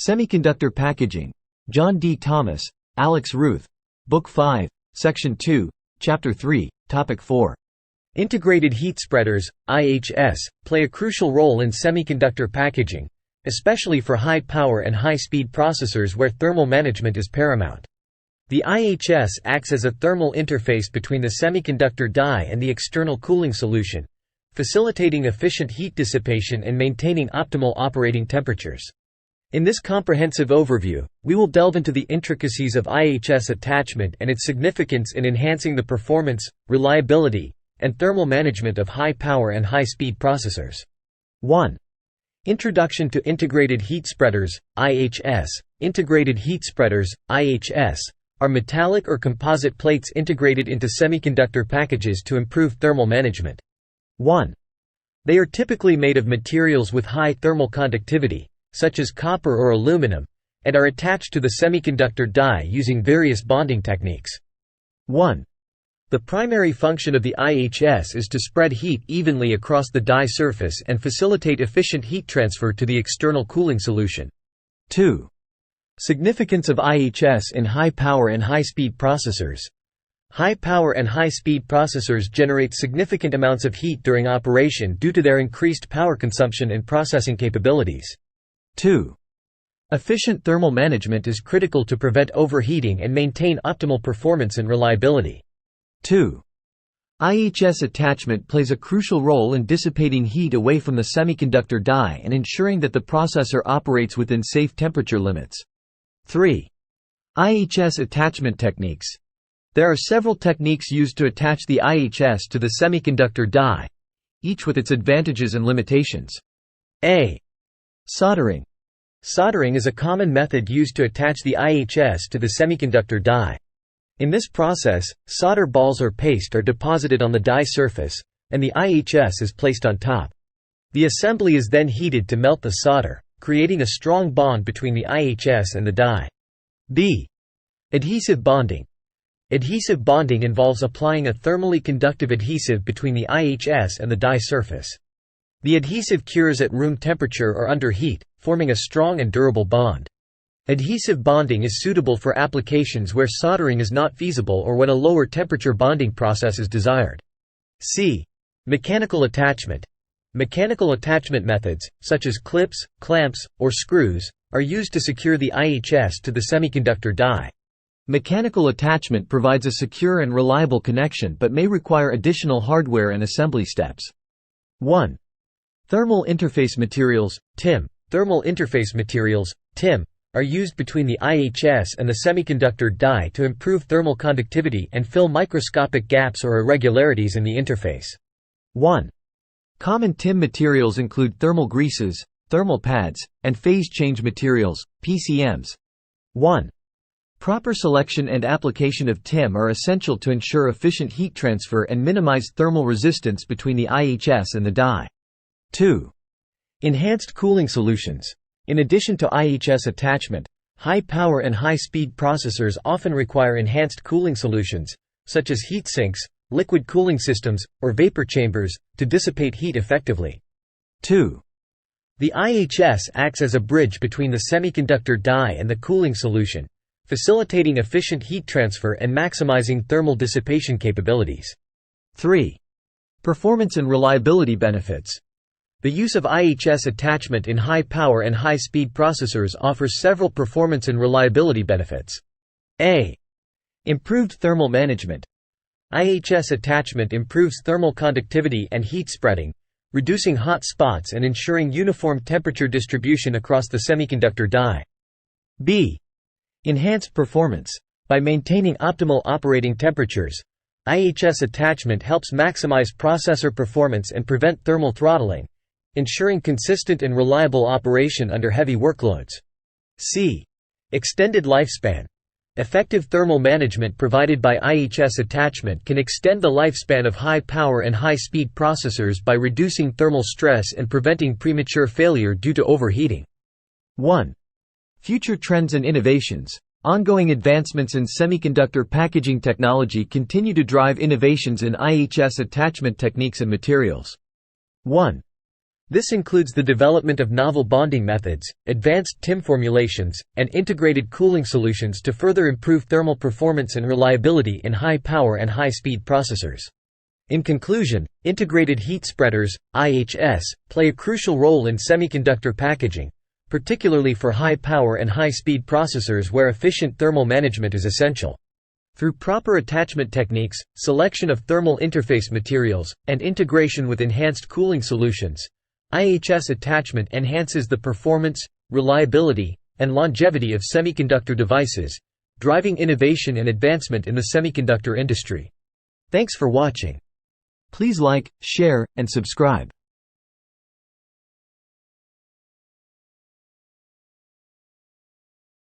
Semiconductor Packaging. John D. Thomas, Alex Ruth. Book 5, Section 2, Chapter 3, Topic 4. Integrated heat spreaders, IHS, play a crucial role in semiconductor packaging, especially for high-power and high-speed processors where thermal management is paramount. The IHS acts as a thermal interface between the semiconductor die and the external cooling solution, facilitating efficient heat dissipation and maintaining optimal operating temperatures. In this comprehensive overview, we will delve into the intricacies of IHS attachment and its significance in enhancing the performance, reliability, and thermal management of high-power and high-speed processors. 1. Introduction to Integrated Heat Spreaders, IHS. Integrated heat spreaders, IHS, are metallic or composite plates integrated into semiconductor packages to improve thermal management. 1. They are typically made of materials with high thermal conductivity, such as copper or aluminum, and are attached to the semiconductor die using various bonding techniques. 1. The primary function of the IHS is to spread heat evenly across the die surface and facilitate efficient heat transfer to the external cooling solution. 2. Significance of IHS in high-power and high-speed processors. High-power and high-speed processors generate significant amounts of heat during operation due to their increased power consumption and processing capabilities. 2. Efficient thermal management is critical to prevent overheating and maintain optimal performance and reliability. 2. IHS attachment plays a crucial role in dissipating heat away from the semiconductor die and ensuring that the processor operates within safe temperature limits. 3. IHS attachment techniques. There are several techniques used to attach the IHS to the semiconductor die, each with its advantages and limitations. A. Soldering. Soldering is a common method used to attach the IHS to the semiconductor die. In this process, solder balls or paste are deposited on the die surface, and the IHS is placed on top. The assembly is then heated to melt the solder, creating a strong bond between the IHS and the die. B. Adhesive bonding. Adhesive bonding involves applying a thermally conductive adhesive between the IHS and the die surface. The adhesive cures at room temperature or under heat, forming a strong and durable bond. Adhesive bonding is suitable for applications where soldering is not feasible or when a lower temperature bonding process is desired. C. Mechanical attachment. Mechanical attachment methods, such as clips, clamps, or screws, are used to secure the IHS to the semiconductor die. Mechanical attachment provides a secure and reliable connection but may require additional hardware and assembly steps. 1. Thermal interface materials, TIM. Thermal interface materials, TIM, are used between the IHS and the semiconductor die to improve thermal conductivity and fill microscopic gaps or irregularities in the interface. 1. Common TIM materials include thermal greases, thermal pads, and phase change materials, PCMs. 1. Proper selection and application of TIM are essential to ensure efficient heat transfer and minimize thermal resistance between the IHS and the die. 2. Enhanced cooling solutions. In addition to IHS attachment, high-power and high-speed processors often require enhanced cooling solutions, such as heat sinks, liquid cooling systems, or vapor chambers, to dissipate heat effectively. 2. The IHS acts as a bridge between the semiconductor die and the cooling solution, facilitating efficient heat transfer and maximizing thermal dissipation capabilities. 3. Performance and reliability benefits. The use of IHS attachment in high-power and high-speed processors offers several performance and reliability benefits. A. Improved thermal management. IHS attachment improves thermal conductivity and heat spreading, reducing hot spots and ensuring uniform temperature distribution across the semiconductor die. B. Enhanced performance. By maintaining optimal operating temperatures, IHS attachment helps maximize processor performance and prevent thermal throttling, ensuring consistent and reliable operation under heavy workloads. C. Extended lifespan. Effective thermal management provided by IHS attachment can extend the lifespan of high-power and high-speed processors by reducing thermal stress and preventing premature failure due to overheating. 1. Future trends and innovations. Ongoing advancements in semiconductor packaging technology continue to drive innovations in IHS attachment techniques and materials. 1. This includes the development of novel bonding methods, advanced TIM formulations, and integrated cooling solutions to further improve thermal performance and reliability in high-power and high-speed processors. In conclusion, integrated heat spreaders, IHS, play a crucial role in semiconductor packaging, particularly for high-power and high-speed processors where efficient thermal management is essential. Through proper attachment techniques, selection of thermal interface materials, and integration with enhanced cooling solutions, IHS attachment enhances the performance, reliability, and longevity of semiconductor devices, driving innovation and advancement in the semiconductor industry. Thanks for watching. Please like, share, and subscribe.